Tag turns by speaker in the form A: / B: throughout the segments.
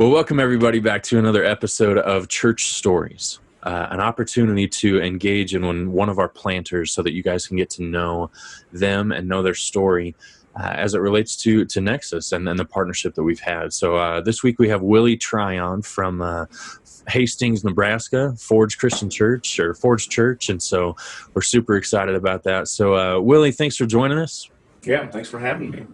A: Well, welcome everybody back to another episode of Church Stories, an opportunity to engage in one of our planters so that you guys can get to know them and know their story as it relates to Nexus and the partnership that we've had. So this week we have Willie Tryon from Hastings, Nebraska, Forge Christian Church, or Forge Church, and so we're super excited about that. So Willie, thanks for joining us.
B: Yeah, thanks for having me.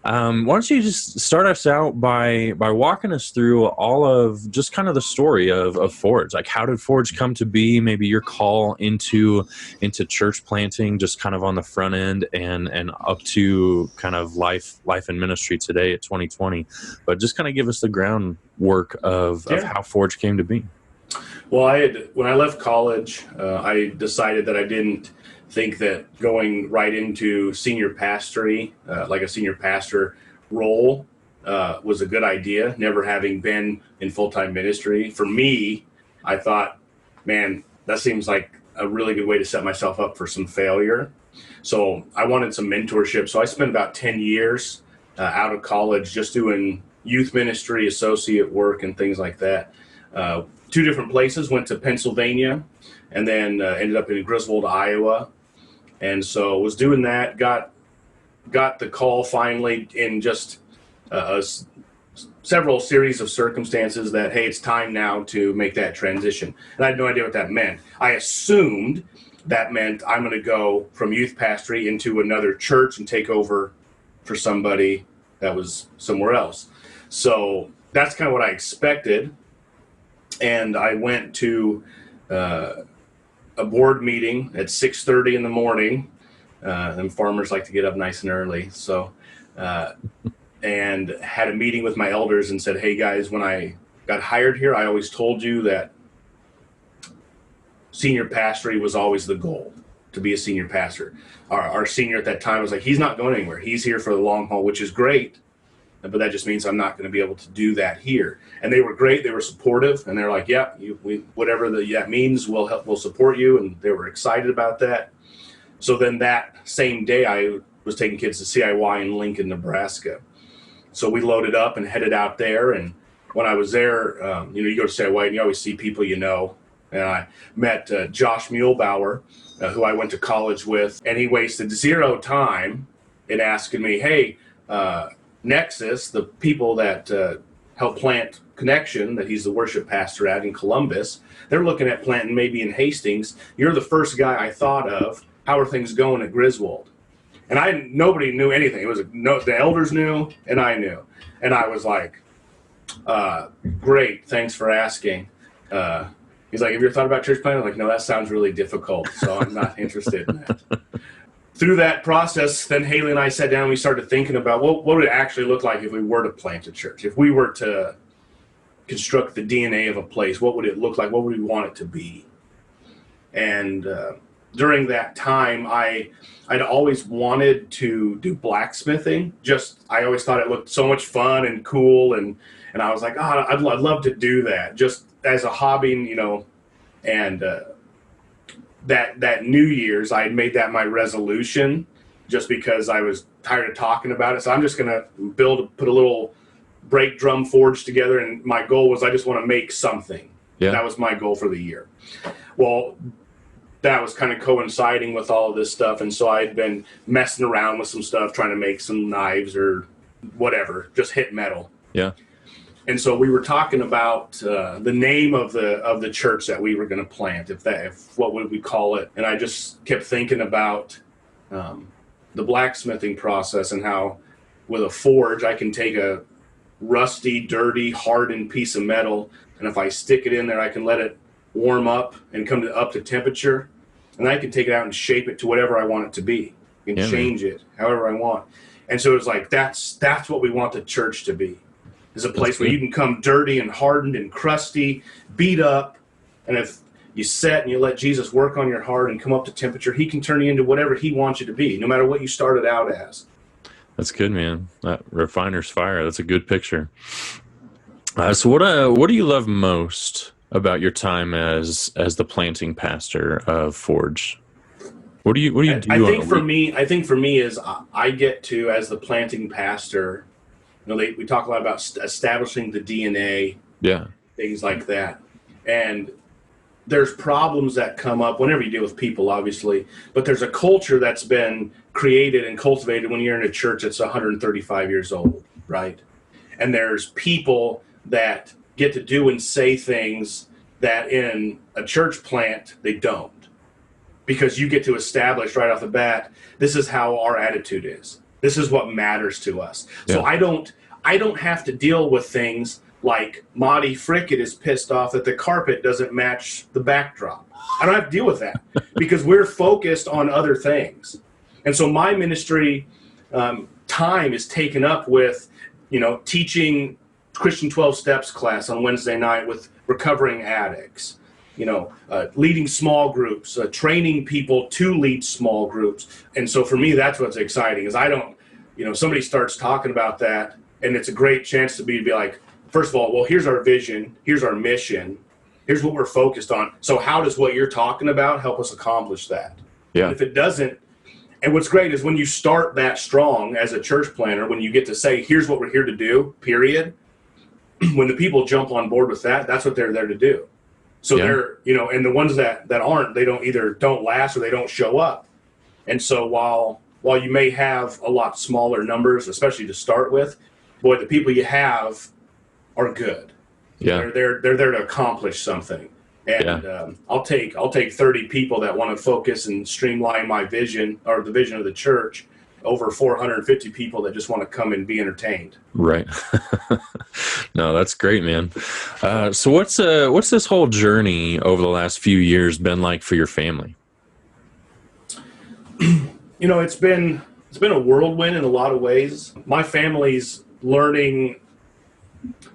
A: Why don't you just start us out by walking us through all of just kind of the story of Forge? Like, how did Forge come to be? Maybe your call into church planting, just kind of on the front end, and up to kind of life and ministry today at 2020. But just kind of give us the groundwork of how Forge came to be.
B: Well, when I left college, I decided that I didn't think that going right into senior pastory, like a senior pastor role, was a good idea, never having been in full-time ministry. For me, I thought, man, that seems like a really good way to set myself up for some failure. So I wanted some mentorship. So I spent about 10 years out of college just doing youth ministry, associate work, and things like that. 2 different places, went to Pennsylvania, and then ended up in Griswold, Iowa. And so was doing that, got the call finally in just several series of circumstances that, hey, it's time now to make that transition. And I had no idea what that meant. I assumed that meant I'm going to go from youth pastory into another church and take over for somebody that was somewhere else. So that's kind of what I expected. And I went to a board meeting at 6:30 in the morning. And farmers like to get up nice and early. So, and had a meeting with my elders and said, hey guys, when I got hired here, I always told you that senior pastory was always the goal, to be a senior pastor. Our senior at that time was like, he's not going anywhere. He's here for the long haul, which is great. But that just means I'm not going to be able to do that here. And they were great. They were supportive, and they were like, "Yeah, whatever that means, we'll support you." And they were excited about that. So then that same day, I was taking kids to CIY in Lincoln, Nebraska. So we loaded up and headed out there. And when I was there, you go to CIY and you always see people you know. And I met Josh Muehlbauer, who I went to college with, and he wasted 0 time in asking me, "Hey, Nexus, the people that help plant Connection, that he's the worship pastor at in Columbus, they're looking at planting maybe in Hastings. You're the first guy I thought of. How are things going at Griswold?" And nobody knew anything. It was the elders knew, and I knew. And I was like, great, thanks for asking. He's like, have you ever thought about church planting? I'm like, no, that sounds really difficult, so I'm not interested in that. Through that process, then Haley and I sat down and we started thinking about what would it actually look like if we were to plant a church? If we were to construct the DNA of a place, what would it look like? What would we want it to be? And during that time, I'd always wanted to do blacksmithing. I always thought it looked so much fun and cool, and I was like, I'd love to do that just as a hobby, and that New Year's, I had made that my resolution just because I was tired of talking about it. So I'm just going to put a little brake drum forge together. And my goal was I just want to make something. Yeah. That was my goal for the year. Well, that was kind of coinciding with all of this stuff. And so I'd been messing around with some stuff, trying to make some knives or whatever, just hit metal.
A: Yeah.
B: And so we were talking about the name of the church that we were going to plant, what would we call it? And I just kept thinking about the blacksmithing process and how with a forge I can take a rusty, dirty, hardened piece of metal, and if I stick it in there, I can let it warm up and come up to temperature, and I can take it out and shape it to whatever I want it to be. I can change it however I want. And so it's like that's what we want the church to be. Is a place where you can come dirty and hardened and crusty, beat up, and if you set and you let Jesus work on your heart and come up to temperature, he can turn you into whatever he wants you to be, no matter what you started out as.
A: That's good, man. That refiner's fire. That's a good picture. So what do you love most about your time as the planting pastor of Forge? What do you do?
B: I think for me is I get to, as the planting pastor, We talk a lot about establishing the DNA,
A: Yeah.
B: things like that. And there's problems that come up whenever you deal with people, obviously, but there's a culture that's been created and cultivated when you're in a church that's 135 years old, right? And there's people that get to do and say things that in a church plant they don't, because you get to establish right off the bat, this is how our attitude is. This is what matters to us. Yeah. So I don't have to deal with things like Monty Frickett is pissed off that the carpet doesn't match the backdrop. I don't have to deal with that because we're focused on other things. And so my ministry time is taken up with, teaching Christian 12 Steps class on Wednesday night with recovering addicts, leading small groups, training people to lead small groups. And so for me, that's what's exciting is somebody starts talking about that, and it's a great chance to be like, first of all, well, here's our vision, here's our mission, here's what we're focused on. So how does what you're talking about help us accomplish that? Yeah. And if it doesn't, and what's great is when you start that strong as a church planner, when you get to say, here's what we're here to do, period, when the people jump on board with that, that's what they're there to do. So they're, and the ones that aren't, they don't last or they don't show up. And so while you may have a lot smaller numbers, especially to start with, boy, the people you have are good. Yeah. They're there to accomplish something. And I'll take 30 people that want to focus and streamline my vision or the vision of the church over 450 people that just want to come and be entertained.
A: Right. No, that's great, man. So what's this whole journey over the last few years been like for your family?
B: It's been a whirlwind in a lot of ways. My family's learning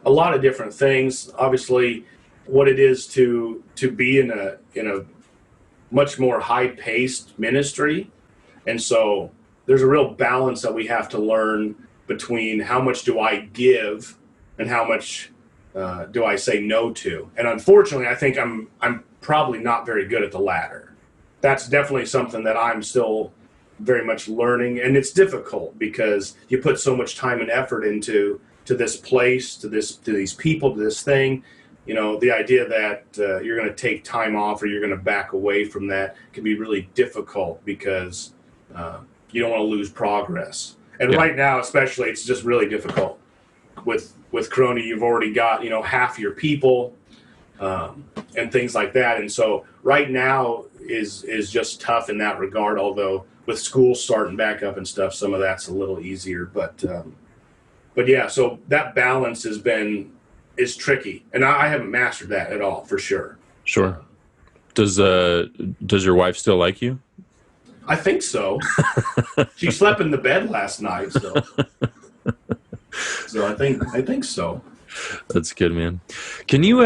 B: a lot of different things. Obviously, what it is to be in a much more high-paced ministry. And so there's a real balance that we have to learn between how much do I give and how much do I say no to. And unfortunately, I think I'm probably not very good at the latter. That's definitely something that I'm still very much learning, and it's difficult because you put so much time and effort into this place, to these people, to this thing. The idea that you're going to take time off or you're going to back away from that can be really difficult because you don't want to lose progress. And right now, especially, it's just really difficult. With Corona, you've already got, half your people and things like that. And so right now is just tough in that regard, although with school starting back up and stuff, some of that's a little easier. But yeah, so that balance is tricky, and I haven't mastered that at all, for sure. Sure.
A: Does your wife still like you?
B: I think so. She slept in the bed last night, so I think so.
A: That's good, man. Can you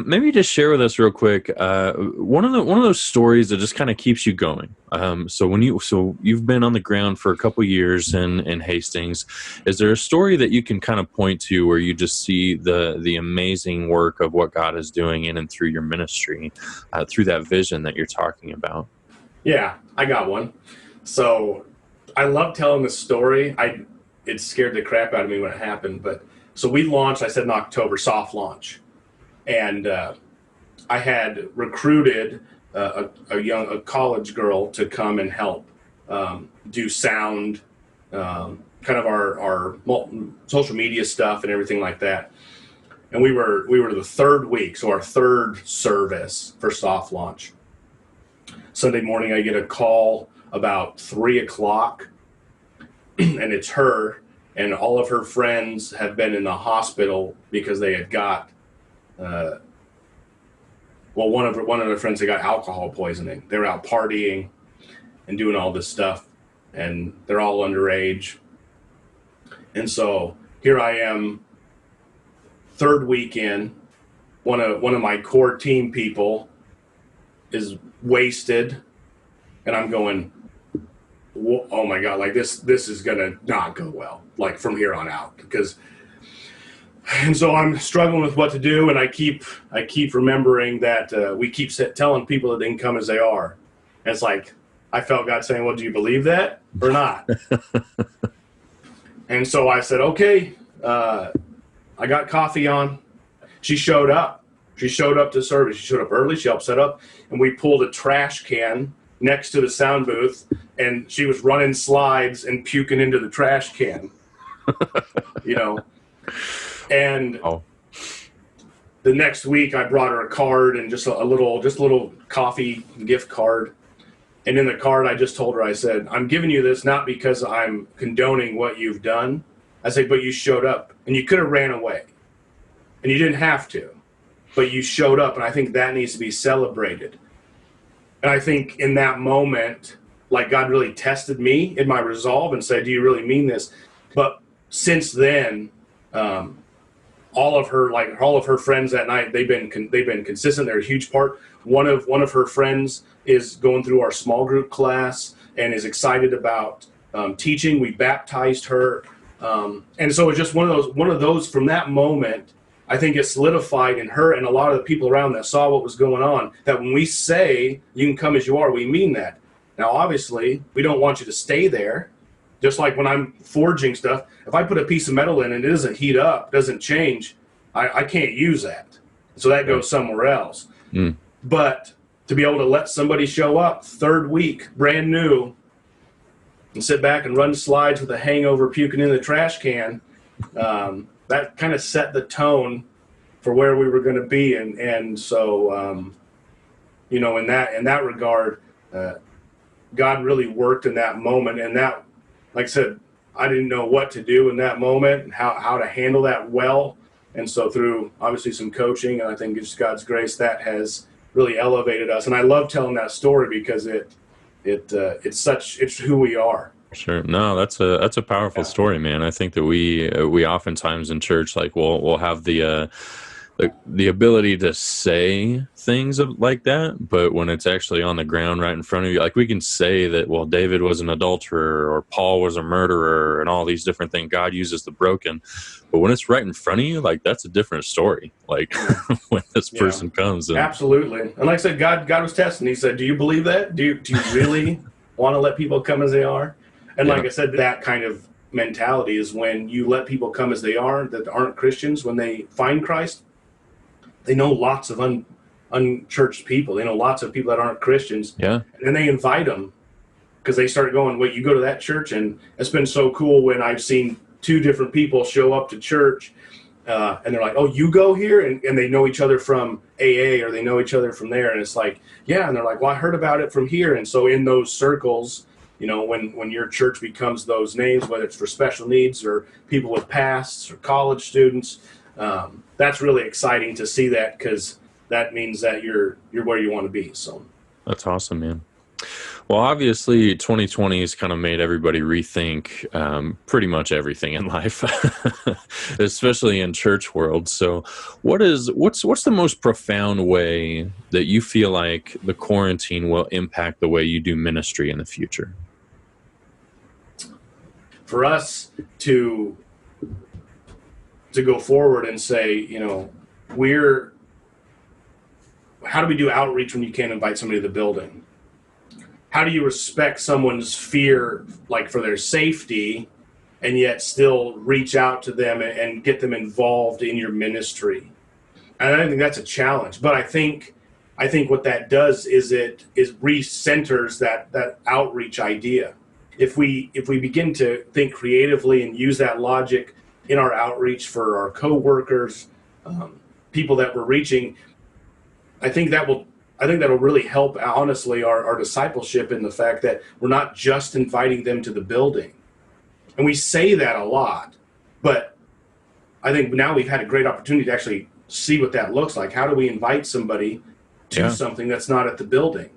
A: maybe just share with us real quick one of those stories that just kind of keeps you going? So you've been on the ground for a couple years in Hastings. Is there a story that you can kind of point to where you just see the amazing work of what God is doing in and through your ministry, through that vision that you're talking about?
B: Yeah, I got one. So I love telling this story. It scared the crap out of me when it happened, but. So we launched, I said in October, soft launch. And I had recruited a college girl to come and help do sound, kind of our social media stuff and everything like that. And we were the third week, so our third service for soft launch. Sunday morning, I get a call about 3:00, and it's her. And all of her friends have been in the hospital because they had got, one of their friends, they got alcohol poisoning. They were out partying and doing all this stuff, and they're all underage. And so here I am, third weekend. One of my core team people is wasted, and I'm going, oh my God, like this is gonna not go well, like from here on out, and so I'm struggling with what to do, and I keep remembering that we keep telling people that they can come as they are. And it's like I felt God saying, well, do you believe that or not? And so I said, okay, I got coffee on. She showed up. She showed up to service. She showed up early. She helped set up, and we pulled a trash can next to the sound booth, and she was running slides and puking into the trash can. And the next week I brought her a card and just a little coffee gift card. And in the card, I just told her, I said, I'm giving you this not because I'm condoning what you've done. I said, but you showed up, and you could have ran away, and you didn't have to, but you showed up, and I think that needs to be celebrated. And I think in that moment, like, God really tested me in my resolve and said, do you really mean this? But since then, all of her friends that night, they've been consistent. They're a huge part. One of her friends is going through our small group class and is excited about teaching. We baptized her, and so it's just one of those. From that moment, I think it solidified in her and a lot of the people around that saw what was going on, that when we say you can come as you are, we mean that. Now, obviously, we don't want you to stay there. Just like when I'm forging stuff, if I put a piece of metal in and it doesn't heat up, doesn't change, I can't use that. So that goes somewhere else. But to be able to let somebody show up third week, brand new, and sit back and run slides with a hangover puking in the trash can, that kind of set the tone for where we were going to be. And so, in that regard, God really worked in that moment. And that, like I said, I didn't know what to do in that moment and how to handle that well. And so through obviously some coaching, and I think it's God's grace, that has really elevated us. And I love telling that story because it's who we are.
A: Sure. No, that's a powerful story, man. I think that we oftentimes in church, like we'll have the ability to say things like that, but when it's actually on the ground right in front of you, like we can say that, well, David was an adulterer or Paul was a murderer and all these different things. God uses the broken, but when it's right in front of you, like that's a different story. Like when this person comes.
B: Absolutely. And like I said, God was testing. He said, do you believe that? Do you really want to let people come as they are? And like I said, that kind of mentality is when you let people come as they are, that aren't Christians, when they find Christ, they know lots of unchurched people. They know lots of people that aren't Christians. Yeah. And then they invite them because they start going, wait, you go to that church? And it's been so cool when I've seen two different people show up to church and they're like, oh, you go here? And they know each other from AA or they know each other from there. And it's like, yeah. And they're like, well, I heard about it from here. And so in those circles, when your church becomes those names, whether it's for special needs or people with pasts or college students, that's really exciting to see that because that means that you're where you want to be. So
A: that's awesome, man. Well, obviously 2020 has kind of made everybody rethink pretty much everything in life, especially in church world. So what's the most profound way that you feel like the quarantine will impact the way you do ministry in the future?
B: For us to go forward and say, how do we do outreach when you can't invite somebody to the building? How do you respect someone's fear, like for their safety, and yet still reach out to them and get them involved in your ministry? And I think that's a challenge. But I think what that does is it recenters that outreach idea. If we begin to think creatively and use that logic in our outreach for our coworkers, people that we're reaching, I think that'll really help, honestly, our discipleship in the fact that we're not just inviting them to the building. And we say that a lot, but I think now we've had a great opportunity to actually see what that looks like. How do we invite somebody to something that's not at the building?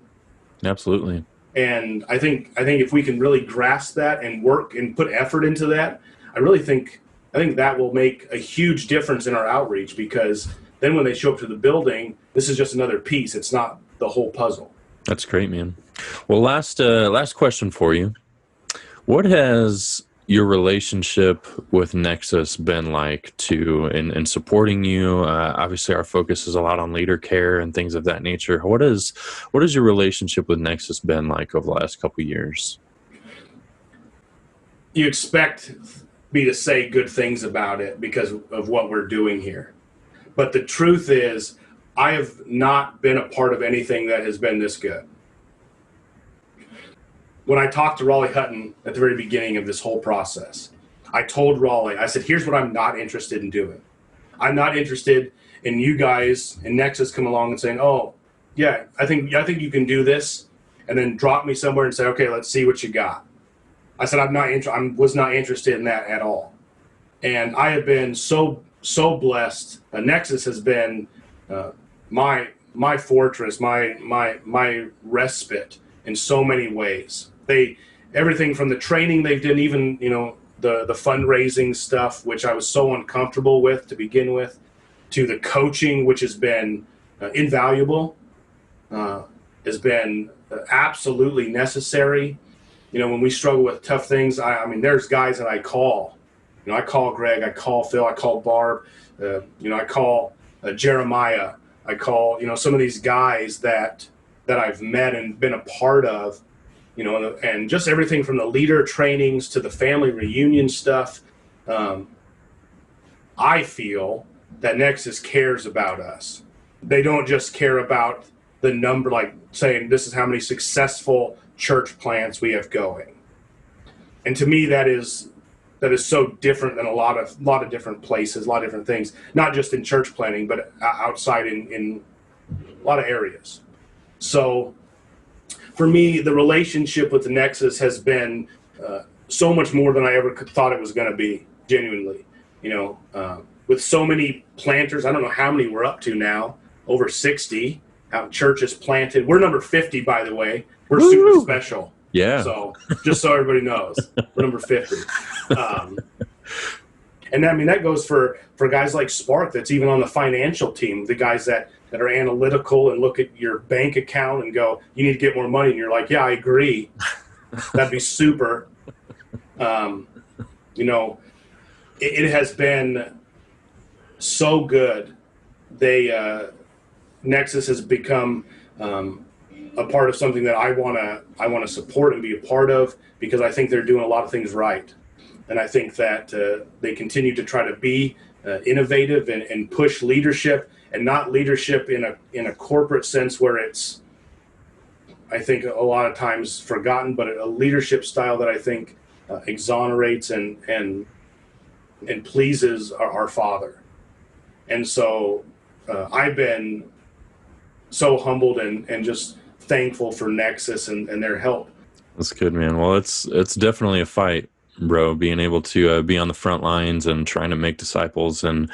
A: Absolutely.
B: And I think if we can really grasp that and work and put effort into that, I think that will make a huge difference in our outreach, because then when they show up to the building, this is just another piece. It's not the whole puzzle.
A: That's great, man. Well, last question for you. What has your relationship with Nexus been like in supporting you? Obviously, our focus is a lot on leader care and things of that nature. What has your relationship with Nexus been like over the last couple of years?
B: You expect be to say good things about it because of what we're doing here. But the truth is, I have not been a part of anything that has been this good. When I talked to Raleigh Hutton at the very beginning of this whole process, I told Raleigh, I said, here's what I'm not interested in doing. I'm not interested in you guys in Nexus come along and saying, oh, yeah, I think you can do this, and then drop me somewhere and say, okay, let's see what you got. I said, I was not interested in that at all. And I have been so blessed. Nexus has been my fortress, my respite in so many ways. Everything from the training they've done, even the fundraising stuff, which I was so uncomfortable with to begin with, to the coaching, which has been invaluable, has been absolutely necessary. When we struggle with tough things, I mean, there's guys that I call. I call Greg, I call Phil, I call Barb, I call Jeremiah, I call, some of these guys that I've met and been a part of, and just everything from the leader trainings to the family reunion stuff. I feel that Nexus cares about us. They don't just care about the number, like saying this is how many successful church plants we have going. And to me, that is so different than a lot of different places, a lot of different things, not just in church planting, but outside in a lot of areas. So for me, the relationship with the Nexus has been so much more than I ever thought it was going to be, genuinely. With so many planters, I don't know how many we're up to now, over 60 churches planted. We're number 50, by the way. We're super special.
A: Yeah.
B: So just so everybody knows, we're number 50. And I mean, that goes for guys like Spark, that's even on the financial team, the guys that are analytical and look at your bank account and go, you need to get more money. And you're like, yeah, I agree. That'd be super. It has been so good. Nexus has become a part of something that I want to support and be a part of, because I think they're doing a lot of things right. And I think that they continue to try to be innovative and push leadership, and not leadership in a corporate sense where it's, I think, a lot of times forgotten, but a leadership style that I think exonerates and pleases our Father. And so I've been so humbled and just thankful for Nexus and their help.
A: That's good, man. Well, it's definitely a fight, bro, being able to be on the front lines and trying to make disciples and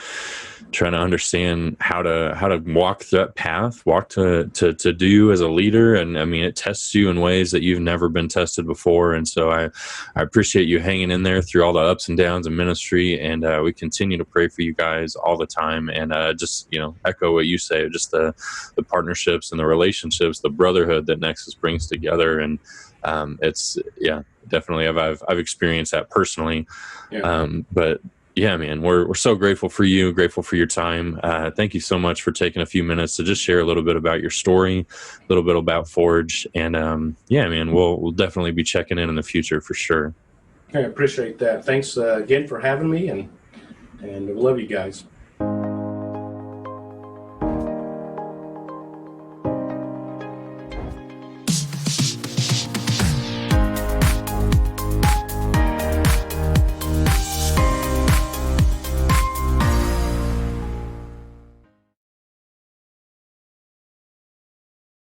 A: trying to understand how to walk that path, to do as a leader. And I mean, it tests you in ways that you've never been tested before. And so I appreciate you hanging in there through all the ups and downs of ministry. And we continue to pray for you guys all the time. And just, echo what you say, just the partnerships and the relationships, the brotherhood that Nexus brings together. And it's, definitely I've experienced that personally.
B: Yeah.
A: But yeah, man, we're so grateful for you, grateful for your time. Thank you so much for taking a few minutes to just share a little bit about your story, a little bit about Forge. And man, we'll definitely be checking in the future for sure.
B: I appreciate that. Thanks again for having me, and we love you guys.